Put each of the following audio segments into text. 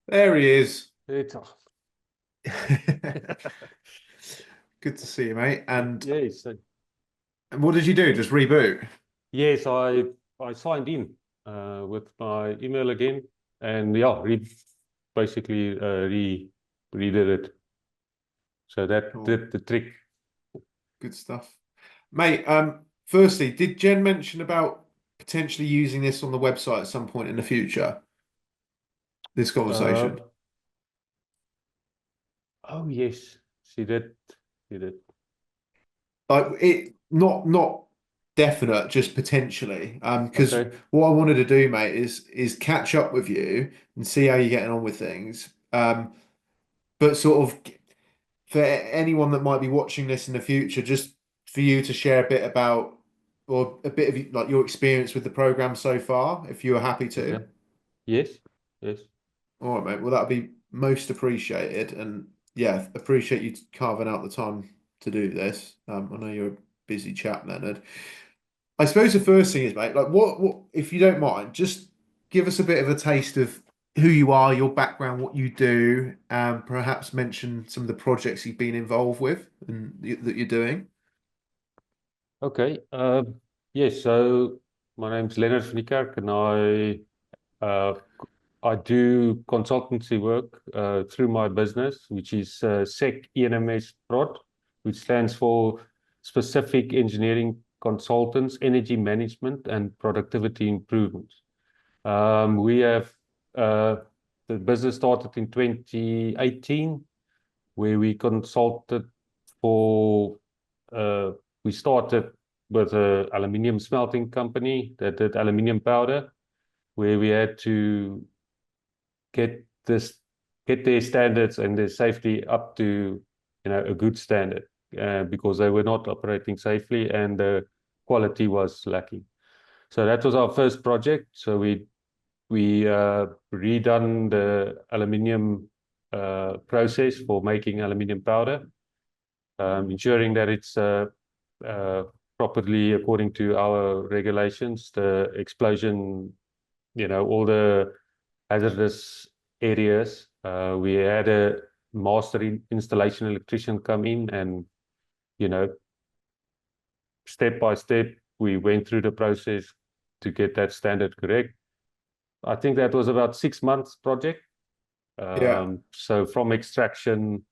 There he is. It's Good to see you, mate. yes, And what did you do? Just reboot? yes. I signed in with my email again, and yeah, basically redid it. So that Cool. did the trick. Good stuff. Mate, firstly, did Jen mention about potentially using this on the website at some point in the future? This Uh, conversation. oh yes, she did. She did. Like it not definite, just potentially. Because Okay. what I wanted to do, mate, is catch up with you and see how you're getting on with things. But sort of for anyone that might be watching this in the future, just for you to share a bit about or a bit of like your experience with the program so far, if you are happy Okay. to. Yes. Yes. All right, mate. Well, that'd be most appreciated, and yeah, appreciate you carving out the time to do this. I know you're a busy chap, Leonard. I suppose the first thing is, mate, like what, if you don't mind, just give us a bit of a taste of who you are, your background, what you do, and perhaps mention some of the projects you've been involved with and that you're doing. Okay. Yes. So my name's Leonard van Niekerk, and uh, I do consultancy work through my business, which is SEC ENMS Prod, which stands for Specific Engineering Consultants, Energy Management, and Productivity Improvements. We have uh, the business started in 2018, where we consulted for, uh, we started with an aluminium smelting company that did aluminium powder, where we had to get this get their standards and their safety up to a good standard because they were not operating safely and the quality was lacking. So that was our first project. So we redone the aluminium process for making aluminium powder, ensuring that it's uh, properly according to our regulations, the explosion, all the hazardous areas. We had a master installation electrician come in and, you know, step by step, we went through the process to get that standard correct. I think that was about 6 months project. Yeah. So from extraction,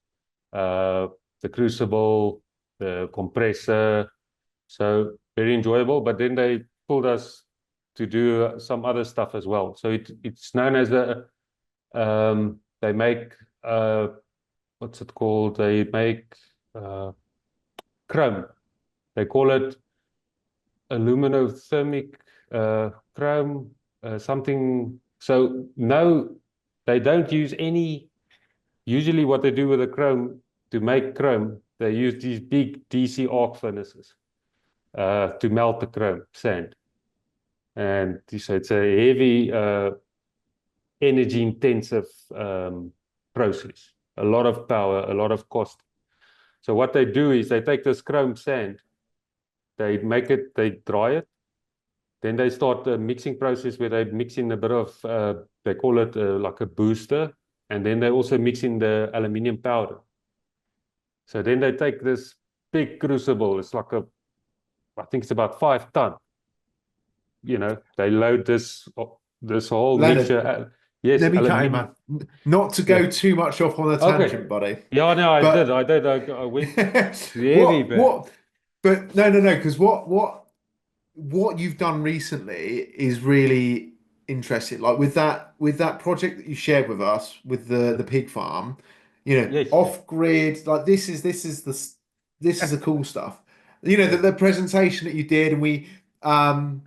uh, the crucible, the compressor, so very enjoyable. But then they pulled us to do some other stuff as well. So it's known as they make what's it called? They make uh, chrome. They call it aluminothermic chrome, something. So no, they don't use any. Usually, what they do with the chrome to make chrome, they use these big DC arc furnaces to melt the chrome sand, and so it's a heavy, energy intensive process. A lot of power, a lot of cost. So what they do is they take this chrome sand, they dry it, then they start a mixing process where they mix in a bit of, they call it like a booster, and then they also mix in the aluminium powder. So then they take this big crucible, it's like I think it's about 5 ton. They load this whole Leonard, mixture. Yes, let me cut in, man. aluminium. Not to Yeah. go too much off on a Okay. tangent, buddy. Yeah, no, I did. But I went heavy, but what but no, because what you've done recently is really interesting. Like with that project that you shared with us with the pig farm, yes, yes. off grid. Like this is the cool stuff. The presentation that you did, and we um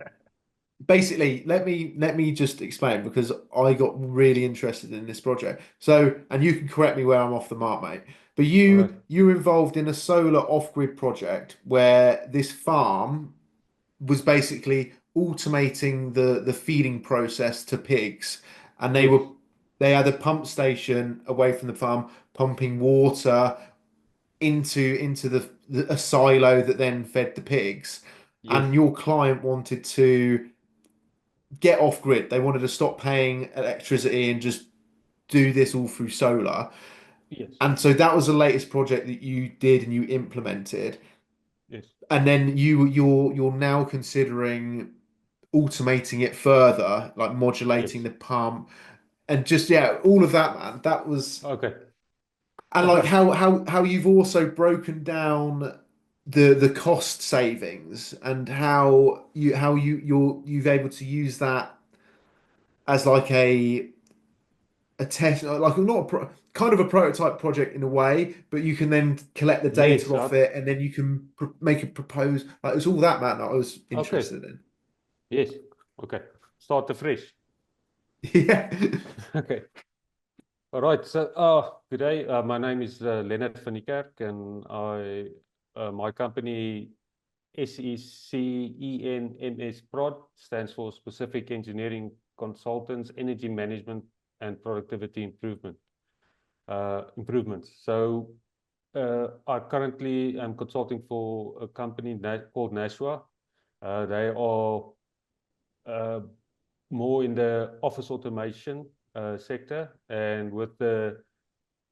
basically let me just explain because I got really interested in this project. So, and you can correct me where I'm off the mark, mate. But All right. you're involved in a solar off-grid project where this farm was basically automating the feeding process to pigs, and Yes, they had a pump station away from the farm pumping water into a silo that then fed the pigs. yes, And your client wanted to get off grid. They wanted to stop paying electricity and just do this all through solar. Yes. And so that was the latest project that you did and you implemented. Yes. And then you're now considering automating it further, like modulating Yes. the pump and just yeah, all of that, man. That was Okay. and like how you've also broken down the cost savings and you've able to use that as like a test, like not a kind of a prototype project in a way, but you can then collect the data Yes. off it, and then you can make a propose. Like it's all that, man, that I was Okay. interested in. Yes. Okay. Start afresh. Yeah, Okay. All right. So, good day. My name is Leonard van Niekerk, and my company SECENMS Prod stands for Specific Engineering Consultants, Energy Management and Productivity Improvements. So, I currently am consulting for a company called Nashua. They are uh, more in the office automation sector, and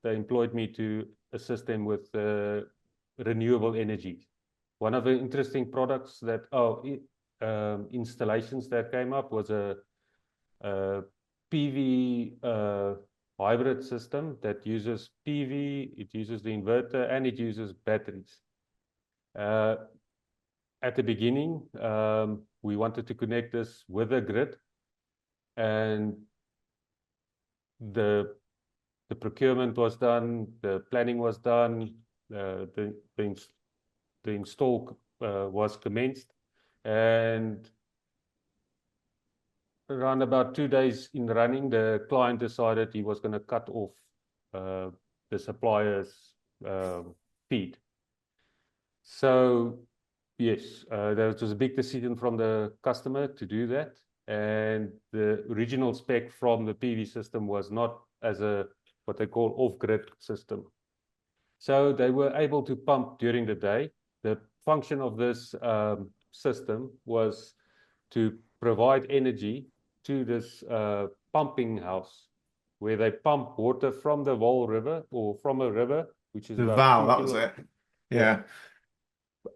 they employed me to assist them with renewable energy. One of the interesting products that installations that came up was a PV hybrid system that uses PV, it uses the inverter, and it uses batteries. Uh, at the beginning, we wanted to connect this with a grid, and the the procurement was done, the planning was done, the install was commenced, and around about 2 days in running, the client decided he was going to cut off uh, the supplier's feed. So yes, there was a big decision from the customer to do that, and the original spec from the PV system was not as a what they call off-grid system. So they were able to pump during the day. The function of this system was to provide energy to this pumping house, where they pump water from the Wall River or from a river, which is the about valve, two that was kilo, it. yeah, Yeah,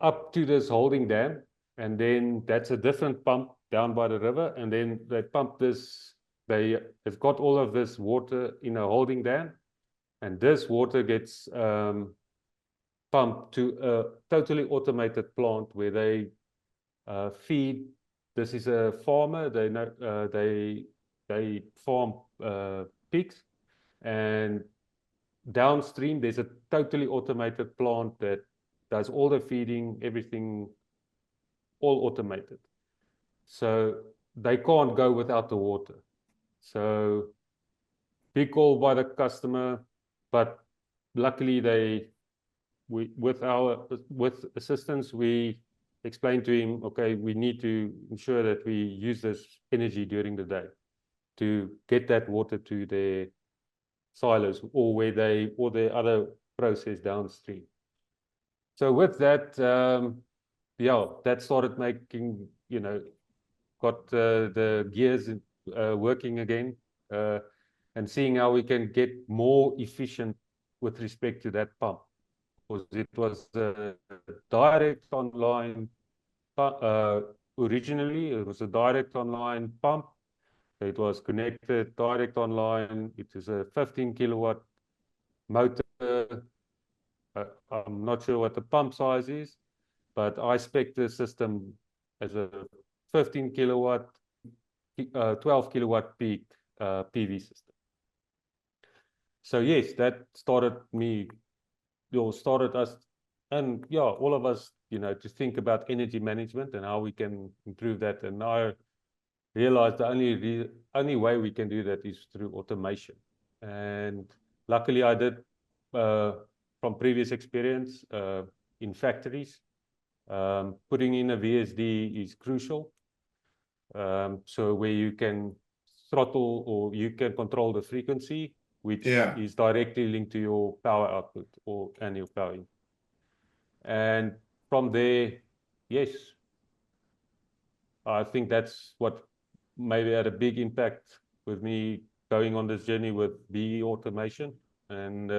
up to this holding dam, and then that's a different pump down by the river, and then they pump this. They've got all of this water in a holding dam, and this water gets pumped to a totally automated plant where they feed. This is a farmer. They farm pigs, and downstream there's a totally automated plant that does all the feeding, everything, all automated. So they can't go without the water. So big call by the customer, but luckily with assistance, we explained to him, okay, we need to ensure that we use this energy during the day to get that water to their silos or their other process downstream. So with that, yeah, that started making, got the gears working again, uh, and seeing how we can get more efficient with respect to that pump. Because it was a direct online, originally, it was a direct online pump. It was connected direct online. It is a 15 kilowatt motor. I'm not sure what the pump size is, but I spec the system as a 15 kilowatt, 12 kilowatt peak PV system. So yes, that started us, and yeah, all of us, to think about energy management and how we can improve that. And I realized the only way we can do that is through automation. And luckily, I did from previous experience in factories. Putting in a VSD is crucial. So where you can throttle or you can control the frequency, which yeah. is directly linked to your power output or annual power input. And from there, yes, I think that's what maybe had a big impact with me going on this journey with BE automation, and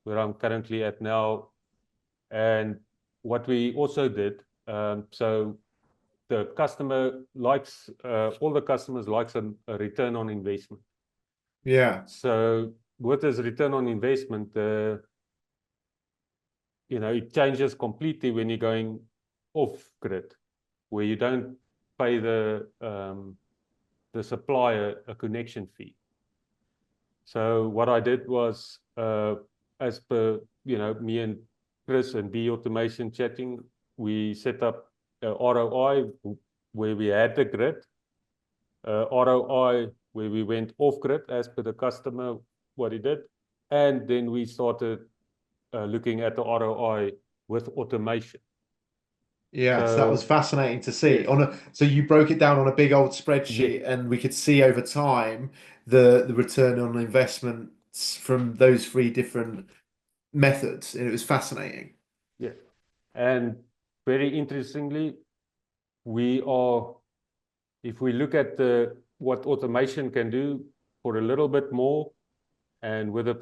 where I'm currently at now. And what we also did, so the customer likes, all the customers likes a return on investment. Yeah. So with this return on investment, it changes completely when you're going off grid, where you don't pay the supplier a connection fee. So what I did was, as per me and Chris and B Automation chatting, we set up a ROI where we had the grid, ROI where we went off grid as per the customer what he did, and then we started looking at the ROI with automation. Yes, that was So fascinating to see. yes, So you broke it down on a big old yes, spreadsheet, and we could see over time the return on investments from those three different methods, and it was fascinating. yes. And very interestingly, we are, if we look at what automation can do for a little bit more, and with a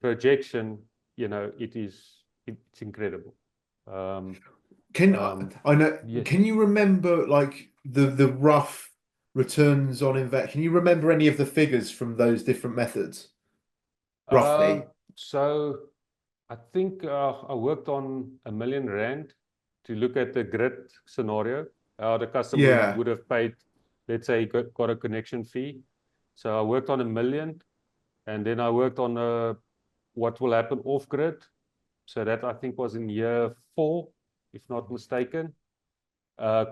projection, it's incredible. Can Um, I know? yes. Can you remember like the rough returns on invest? Can you remember any of the figures from those different methods, Uh, roughly? so I think I worked on R1 million to look at the grid scenario. The customer Yeah, would have paid, let's say, got a connection fee. So I worked on 1 million, and then I worked on what will happen off grid. So that I think was in year 4, if not mistaken,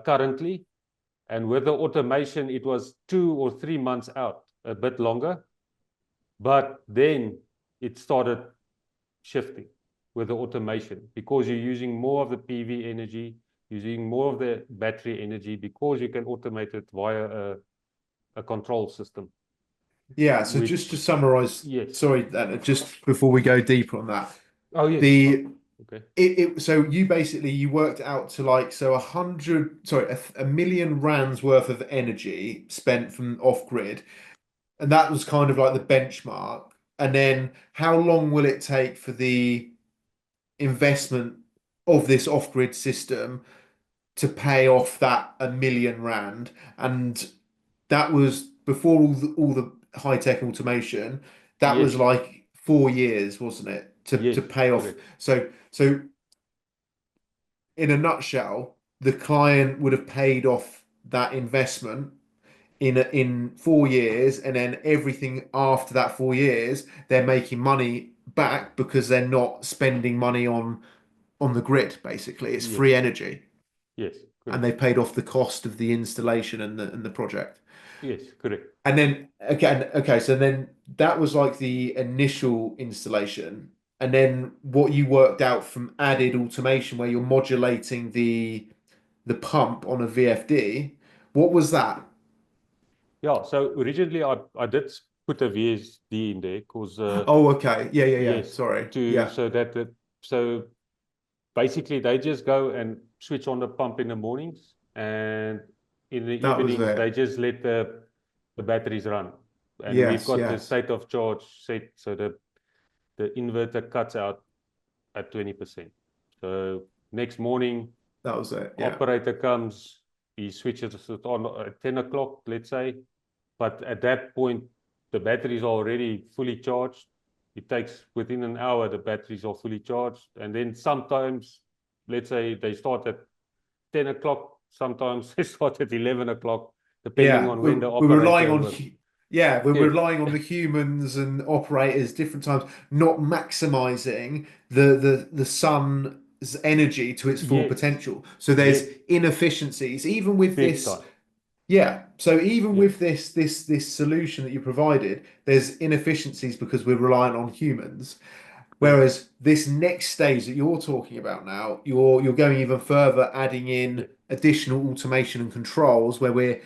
currently. And with the automation, it was 2 or 3 months out, a bit longer. But then it started shifting with the automation because you're using more of the PV energy, using more of the battery energy because you can automate it via a control system, yeah. So just to which, summarize, yes. sorry, just before we go deeper on that, Oh, yes. Oh, the okay. so you basically you worked out to like so 100 sorry a million rands worth of energy spent from off grid, and that was kind of like the benchmark. And then how long will it take for the investment of this off grid system to pay off that a million rand? And that was before all the high tech automation. That was Yes. like 4 years, wasn't it, to Yes. pay off? Correct. So in a nutshell, the client would have paid off that investment in 4 years, and then everything after that 4 years, they're making money back because they're not spending money on the grid. Basically, it's Yes. free energy, Yes. and Correct. they paid off the cost of the installation and the project. Yes. Correct. And then again, okay, so then that was like the initial installation. And then what you worked out from added automation where you're modulating the pump on a VFD, what was that? Yeah. So originally I did put a VSD in there because, Oh, okay. Yeah. yes, Sorry. to Yeah, so that so basically they just go and switch on the pump in the mornings, and in the that was evenings they it. just let the batteries run. And we've Yes, got the yes. state of charge set so the inverter cuts out at 20%. So next morning, That was it. Yeah. operator comes, he switches it on at 10 o'clock, let's say. But at that point, the batteries are already fully charged. It takes within an hour, the batteries are fully charged. And then sometimes, let's say they start at 10 o'clock, sometimes they start at 11 o'clock, depending Yeah, on when the we're relying operator on was. we're Yes, relying on the humans and operators different times, not maximizing the sun's energy to its full yes, potential. So yes, there's inefficiencies even with big this. time. Yeah, so even Yes, with this solution that you provided, there's inefficiencies because we're reliant on humans. yes, Whereas this next stage that you're talking about now, you're going even further, adding in yes, additional automation and controls where we're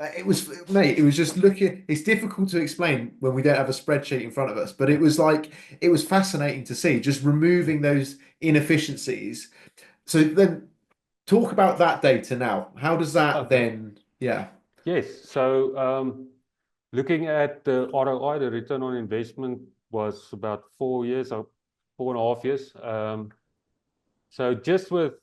it was mate, it was just looking, it's difficult to explain when we don't have a spreadsheet in front of us, but it was like it was fascinating to see just removing those inefficiencies. So then talk about that data now. How does that okay. then, yeah. Yes. So Looking at the ROI, the return on investment was about 4 years or 4.5 years. So just with,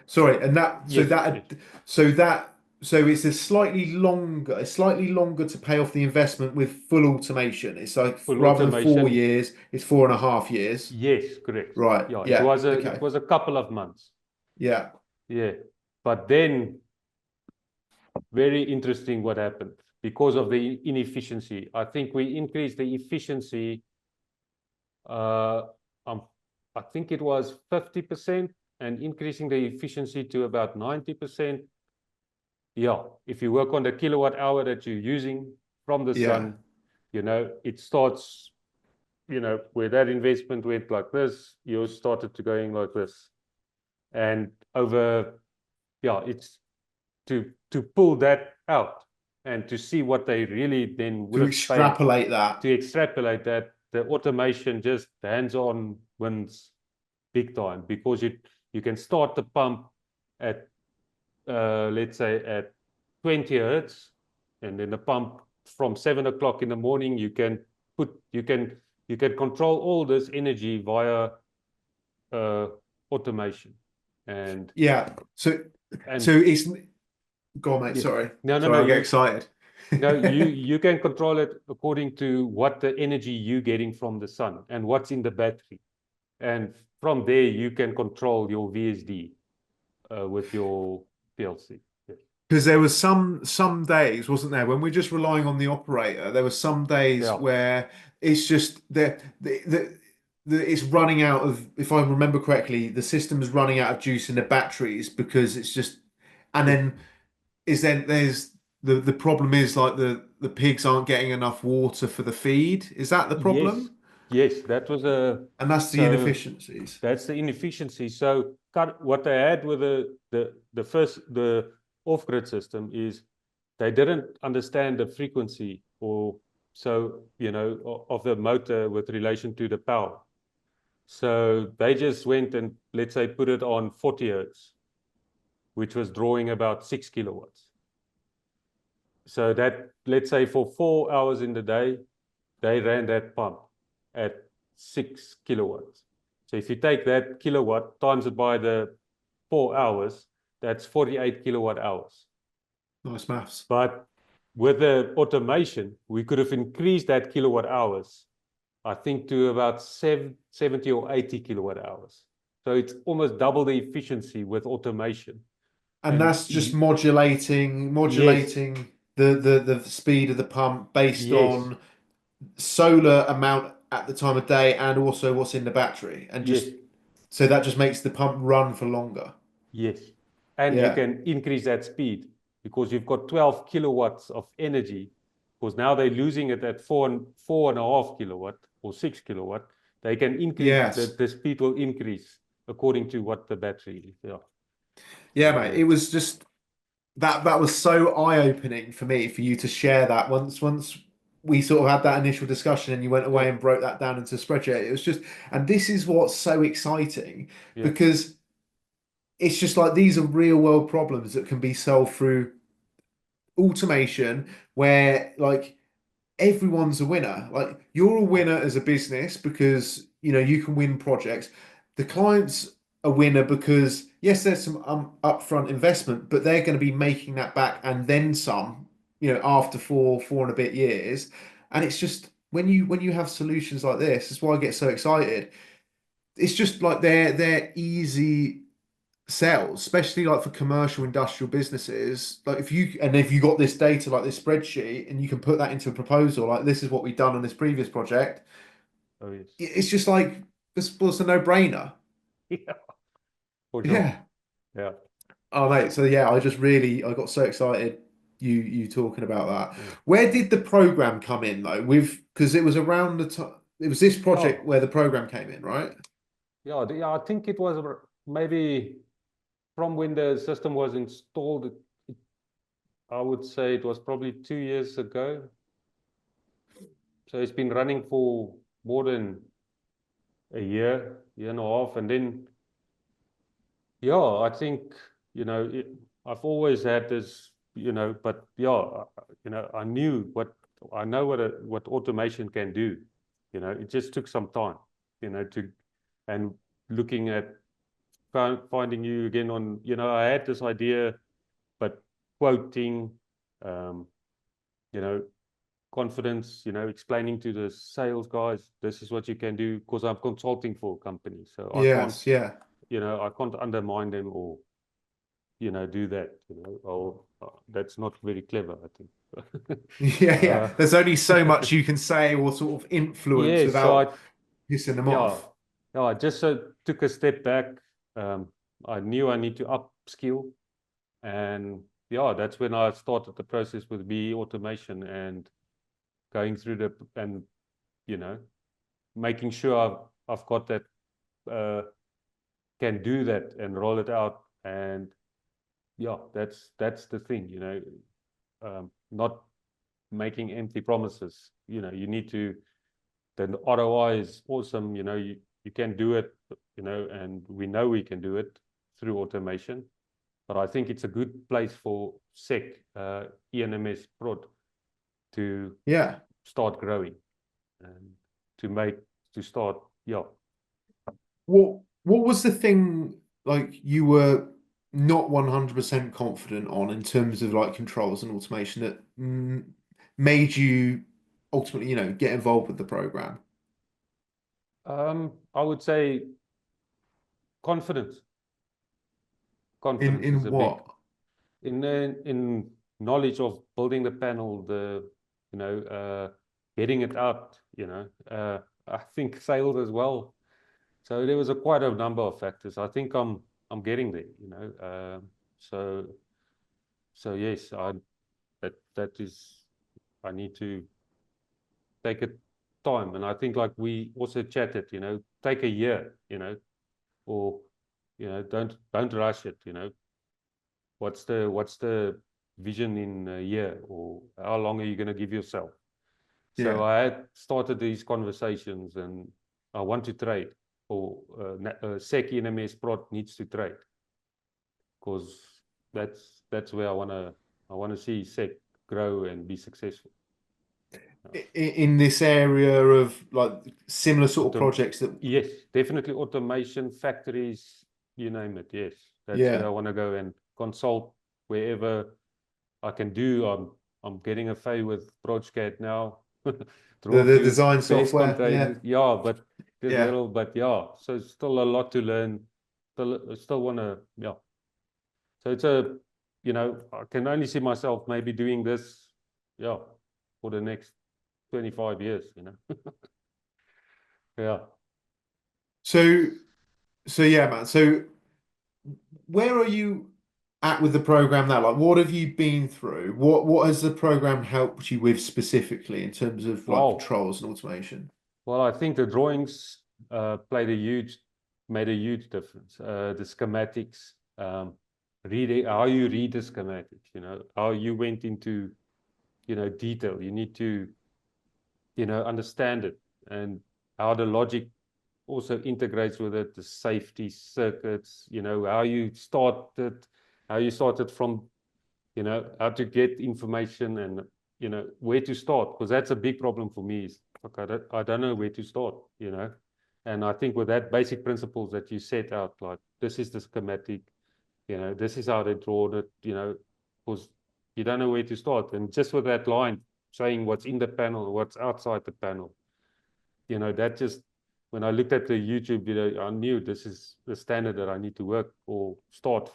Sorry, and that so yes, yes, that so that so it's slightly longer to pay off the investment with full automation. It's like full rather than four automation. years, it's 4.5 years. Yes, correct. Right. Yeah, Yeah. it Okay. was a couple of months. Yeah. Yeah. But then very interesting what happened because of the inefficiency. I think we increased the efficiency, uh, um, I think it was 50% and increasing the efficiency to about 90%. Yeah, if you work on the kilowatt hour that you're using from the Yeah. sun, it starts, where that investment went like this, yours started to going like this. And over, yeah, it's to pull that out and to see what they really then would To have paid, extrapolate that. to extrapolate that, the automation just hands-on wins big time, because you can start the pump at let's say at 20 hertz, and then the pump from 7 o'clock in the morning, put you can control all this energy via uh, automation. and Yeah. So and so it's go on, mate. yeah, Sorry. no, no, no, Sorry, I get excited. no, you can control it according to what the energy you're getting from the sun and what's in the battery, and from there you can control your VSD with your PLC. Yes. Because there was some days, wasn't there, when we're just relying on the operator. There were some days Yeah. where it's just it's running out of, if I remember correctly, the system is running out of juice in the batteries because it's just, and Yes. then there's the problem is like the pigs aren't getting enough water for the feed. Is that the Yes, problem? yes, that was a And that's the so inefficiencies. that's the inefficiency. So what they had with the off-grid system is they didn't understand the frequency, or so of the motor with relation to the power. So they just went and, let's say, put it on 40 hertz, which was drawing about 6 kilowatts. So that, let's say, for 4 hours in the day, they ran that pump at 6 kilowatts. So if you take that kilowatt, times it by the 4 hours, that's 48 kilowatt hours. Nice maths. But with the automation, we could have increased that kilowatt hours, I think, to about 70 or 80 kilowatt hours. So it's almost double the efficiency with automation. And And that's just modulating yes, modulating the speed of the pump based yes, on solar amount at the time of day and also what's in the battery. And yes, just so that just makes the pump run for longer. yes. And you Yeah. can increase that speed because you've got 12 kilowatts of energy. Because now they're losing it at 4.5 kilowatt or 6 kilowatt. They can increase Yes. the speed will increase according to what the battery is. Yeah. Yeah, mate. So It was just that was so eye-opening for me for you to share that once we sort of had that initial discussion and you went yeah, away and broke that down into a spreadsheet. It was just, and this is what's so exciting yeah, because it's just like these are real world problems that can be solved through automation where like everyone's a winner. Like you're a winner as a business because you can win projects. The client's a winner because yes, there's some upfront investment, but they're going to be making that back and then some, after four and a bit years. And it's just when you have solutions like this, that's why I get so excited. It's just like they're easy sales, especially like for commercial industrial businesses. Like if you got this data like this spreadsheet and you can put that into a proposal, like this is what we've done on this previous project, oh yes, it's just like this was a no-brainer. yeah, for sure. Yeah. Yeah, Oh mate, so yeah, I got so excited you talking about that. yeah, Where did the program come in though? With because it was around the time it was this yeah, project where the program came in, right? yeah. I think it was maybe from when the system was installed. I would say it was probably 2 years ago. So it's been running for more than a year and a half. And then, yeah, I think, I've always had this, but yeah, I knew what I know what automation can do. It just took some time, to and looking at finding you again on, I had this idea, but quoting, um, you know, confidence, explaining to the sales guys, this is what you can do, because I'm consulting for a company. So Yes, yeah. I can't undermine them or, do that, or that's not very clever, I think. Yeah, uh, yeah. There's only so much you can say or sort of influence yeah, so without pissing them yeah, off. I just took a step back. Um, I knew I need to upskill, and yeah, that's when I started the process with BE automation and going through and you know making sure I've got that, uh, can do that and roll it out. And yeah, that's the thing, not making empty promises. You need to. The ROI is awesome. You can do it. And we know we can do it through automation. But I think it's a good place for SEC, ENMS prod, to Yeah. start growing and to make to start. Yeah. What was the thing like you were not 100% confident on in terms of like controls and automation that made you ultimately, get involved with the program? I would say confidence. In Confidence is in a big what? in knowledge of building the panel, you know getting it out. I think sales as well. So there was quite a number of factors. I think I'm getting there. So yes, that is, I need to take it time. And I think, like we also chatted, take a year, or don't rush it. What's the vision in a year, or how long are you going to give yourself? So Yeah. I had started these conversations, and I want to trade, or SEC NMS prod needs to trade, because that's where I want to see SEC grow and be successful. In this area of like similar sort of Autom projects that, yes, definitely automation, factories, you name it. Yes, that's where yeah, I want to go and consult wherever I can do. I'm getting a fay with ProjCAD now. Draw the to design base software, yeah, containers. Yeah, but just yeah. little, but yeah. So still a lot to learn. Still want to, yeah. So I can only see myself maybe doing this, yeah, for the next 25 years, Yeah. So so yeah, man. So where are you at with the program now? Like, what have you been through? What has the program helped you with specifically in terms of like Wow. controls and automation? Well, I think the drawings made a huge difference. The schematics, reading how you read the schematics, how you went into, detail. You need to, understand it, and how the logic also integrates with it, the safety circuits, how you started from, how to get information, and, where to start, because that's a big problem for me is, okay, I don't know where to start, and I think with that basic principles that you set out, like this is the schematic, this is how they draw it, because you don't know where to start. And just with that line saying what's in the panel, what's outside the panel, that just, when I looked at the YouTube video, I knew this is the standard that I need to work or start.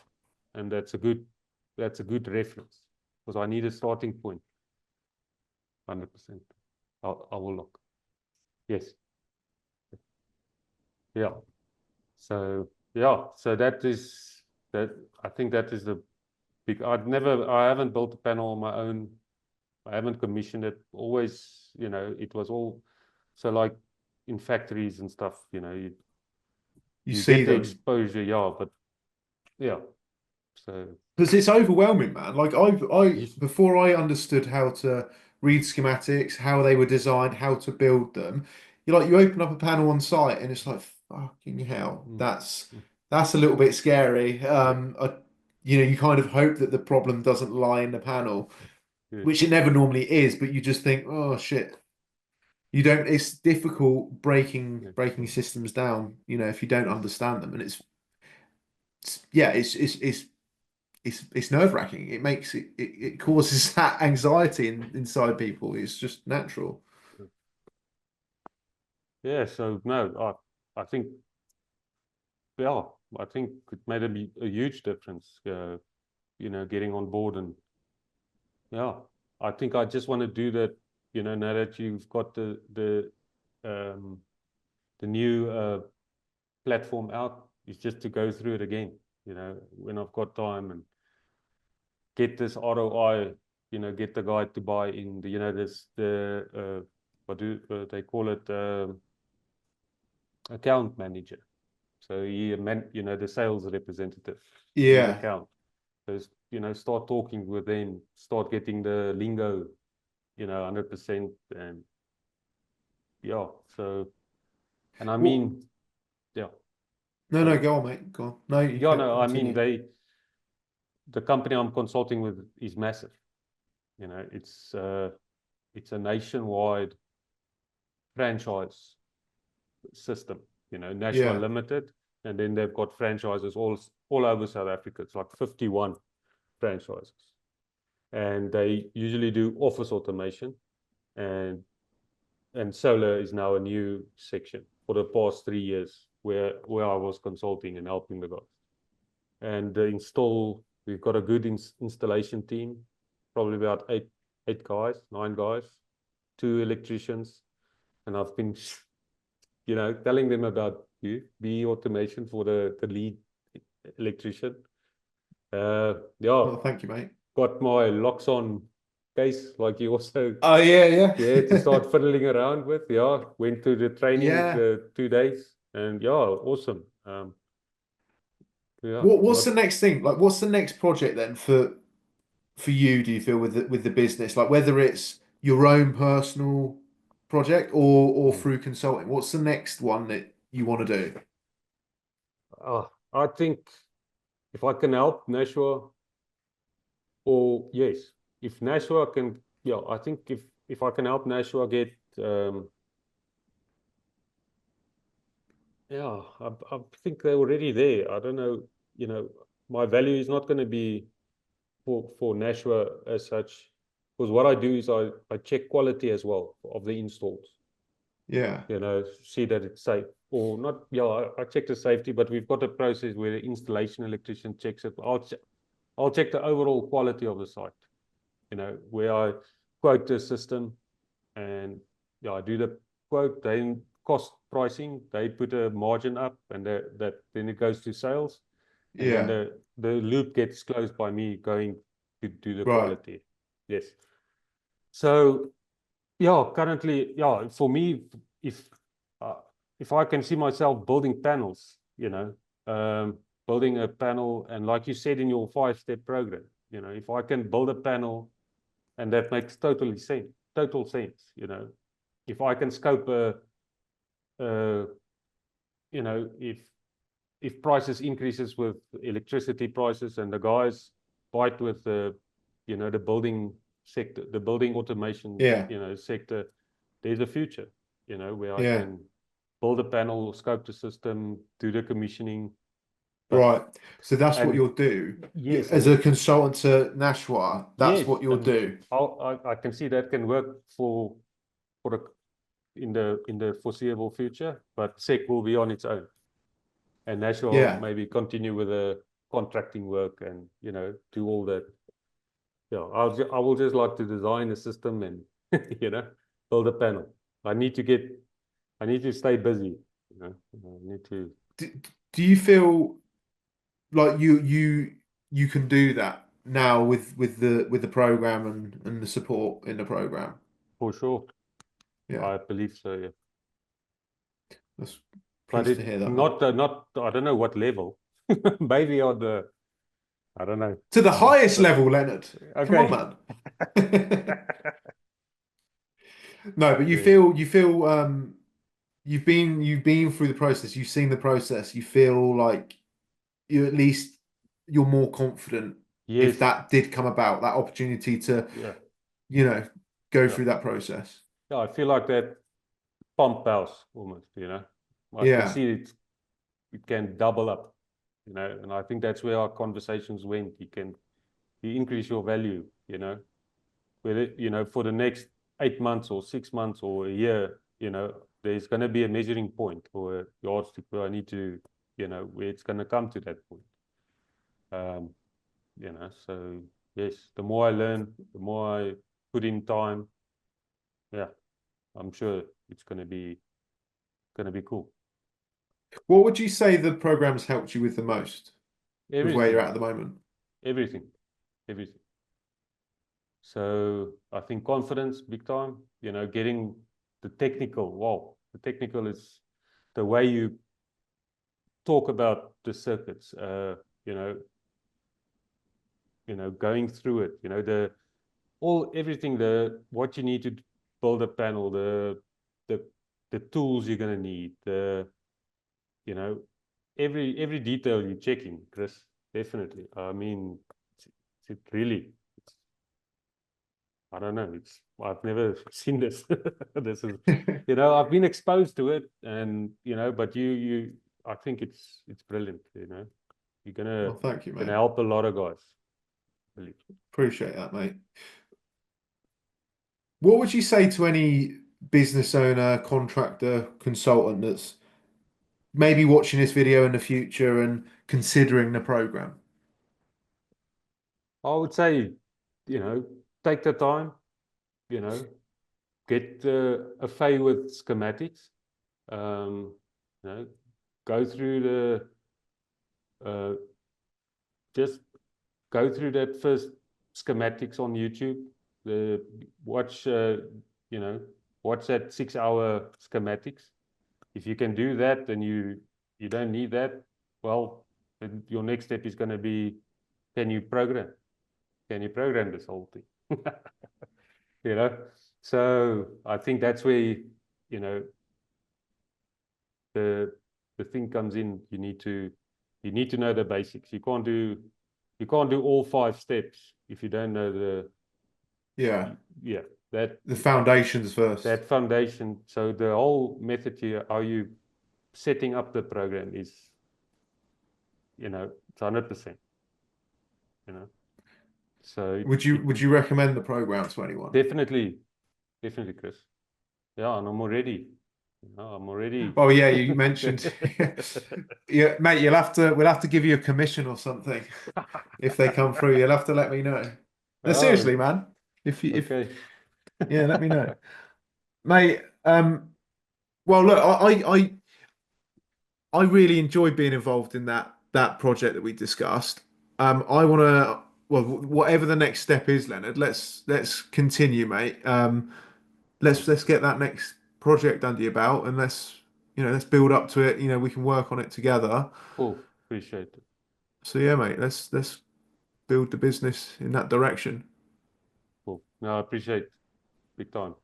And that's a good reference, because I need a starting point. 100%. I will look. Yes. Yeah. So yeah. So that is that. I think that is the big. I haven't built a panel on my own. I haven't commissioned it. Always, it was all. So like in factories and stuff, You you see get the them. exposure, yeah. But yeah. So Because it's overwhelming, man. Like I yes. before I understood how to read schematics, how they were designed, how to build them, you open up a panel on site and it's like fucking hell. Mm, That's mm, that's a little bit scary. yeah. You kind of hope that the problem doesn't lie in the panel. Yes. which it never normally is, but you just think, oh shit. You don't, it's difficult breaking Yes. systems down, if you don't understand them. And yeah, it's nerve-wracking. It makes it causes that anxiety inside people. It's just natural. Yeah, so no, I think, yeah, I think it made a huge difference, getting on board. And yeah, I think I just want to do that, now that you've got um, the new platform out, is just to go through it again, when I've got time, and get this ROI, get the guy to buy in what do they call it, account manager. So he meant, the sales representative in an Yeah. account. So, start talking with them, start getting the lingo, 100%. And yeah, so, and I Well, mean, yeah, no, no, sorry. go on, mate. Go on. No, you Yeah, can no, I mean, continue. the company I'm consulting with is massive. It's a nationwide franchise system, Nashua Yeah. Limited, and then they've got franchises all over South Africa. It's like 51 franchises. And they usually do office automation, and solar is now a new section for the past 3 years, where I was consulting and helping the guys. And we've got a good installation team, probably about eight guys, 9 guys, 2 electricians, and I've been telling them about BE automation for the lead electrician. Yeah, Oh, thank you, mate. got my locks on case, like you also, Oh, yeah, yeah, to yeah. start fiddling around with. Yeah, went to the training Yeah. 2 days, and yeah, awesome. Yeah, What's not. the next thing? Like, what's the next project then for you, do you feel, with the business? Like, whether it's your own personal project or Mm. through consulting, what's the next one that you want to do? I think if I can help Nashua, or yes, if Nashua can, yeah, I think if I can help Nashua get, yeah, I think they're already there. I don't know, my value is not going to be for Nashua as such, because what I do is I check quality as well of the installs, Yeah. see that it's safe or not. Yeah, I check the safety, but we've got a process where the installation electrician checks it. I'll check the overall quality of the site, where I quote the system, and yeah, I do the quote, then cost pricing, they put a margin up, and that then it goes to sales, and then Yeah. the loop gets closed by me going to do the Right. quality. Yes. So yeah, currently, yeah, for me, if uh, if I can see myself building panels, um, building a panel, and like you said in your 5-step program, if I can build a panel, and that makes total sense, if I can scope uh, if prices increases with electricity prices, and the guys bite with the building sector, the building automation, Yeah. sector, there's a future, where I Yeah. can build a panel, scope the system, do the commissioning. But Right. So that's what and you'll do. yes, As and a consultant to Nashua, that's yes, what you'll and do. I can see that can work for in the foreseeable future, but SEC will be on its own, and Nashua Yeah. maybe continue with the contracting work, and do all that. Yeah, I will just like to design a system, and build a panel. I need to get I need to stay busy. I need to. Do you feel like you can do that now with the program and the support in the program? For sure. Yeah. I believe so. Yeah, That's but pleased to it hear that, mate. not I don't know what level. Maybe on the I don't know. To the Uh, highest but level, Leonard. Come on, okay. man. No, but you Yeah. feel you've been through the process, you've seen the process, you feel like you're more confident if Yes. that did come about, that opportunity to Yeah. you know, go Yeah. through that process. Yeah, I feel like that pump house almost, you know. I can Yeah. see it can double up, you know, and I think that's where our conversations went. You increase your value, you know, whether, you know, for the next 8 months or 6 months or a year, you know, there's going to be a measuring point or a yardstick where I need to, you know, where it's going to come to that point. Um, you know, so yes, the more I learn, the more I put in time, yeah, I'm sure it's going to be cool. What would you say the program's helped you with the most with where you're Everything, at the moment? everything, everything. So I think confidence, big time, you know, getting the technical. Wow, the technical is the way you talk about the circuits, you know, going through it, you know, everything, what you need to build a panel, the the tools you're going to need, you know, every detail you're checking, Chris, definitely. I mean, it really, I don't know, I've never seen this. This is, you know, I've been exposed to it, and you know, but I think it's brilliant, you know. You're Well, thank you, gonna mate. help a lot of guys, believe. Appreciate that, mate. What would you say to any business owner, contractor, consultant that's maybe watching this video in the future and considering the program? I would say, you know, take the time, you know, get a fay with schematics, you know, go through uh, just go through that first schematics on YouTube, the watch, you know, watch that 6 hour schematics. If you can do that, then you don't need that. Well, then your next step is going to be, can you program? Can you program this whole thing? You know, so I think that's where you know the the thing comes in. You need to know the basics. You can't do all 5 steps if you don't know Yeah, yeah, that the foundations first. that foundation. So the whole method here, how you setting up the program is, you know, it's 100%, you know. So you Would can you recommend the program to anyone? definitely, definitely, Chris. Yeah, and I'm already, you know, I'm already. Oh yeah, you mentioned yeah, mate, we'll have to give you a commission or something if they come through. You'll have to let me know. No, Oh, seriously, man. If okay. yeah, let me know. Mate, well look, I really enjoyed being involved in that project that we discussed. I wanna well whatever the next step is, Leonard, let's continue, mate. Cool, Let's get that next project under your belt and let's build up to it. You know, we can work on it together. cool. Appreciate it. So yeah, mate, let's build the business in that direction. Cool. No, I appreciate big time.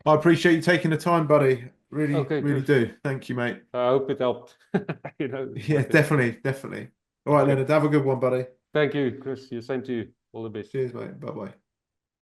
I appreciate you taking the time, buddy. Really, Okay, really Chris. do. Thank you, mate. I hope it helped. You know, Yeah, what can I say? definitely, definitely. All right, Okay. Leonard, have a good one, buddy. Thank you, Chris. You same to you. All the best. Cheers, mate. Bye bye.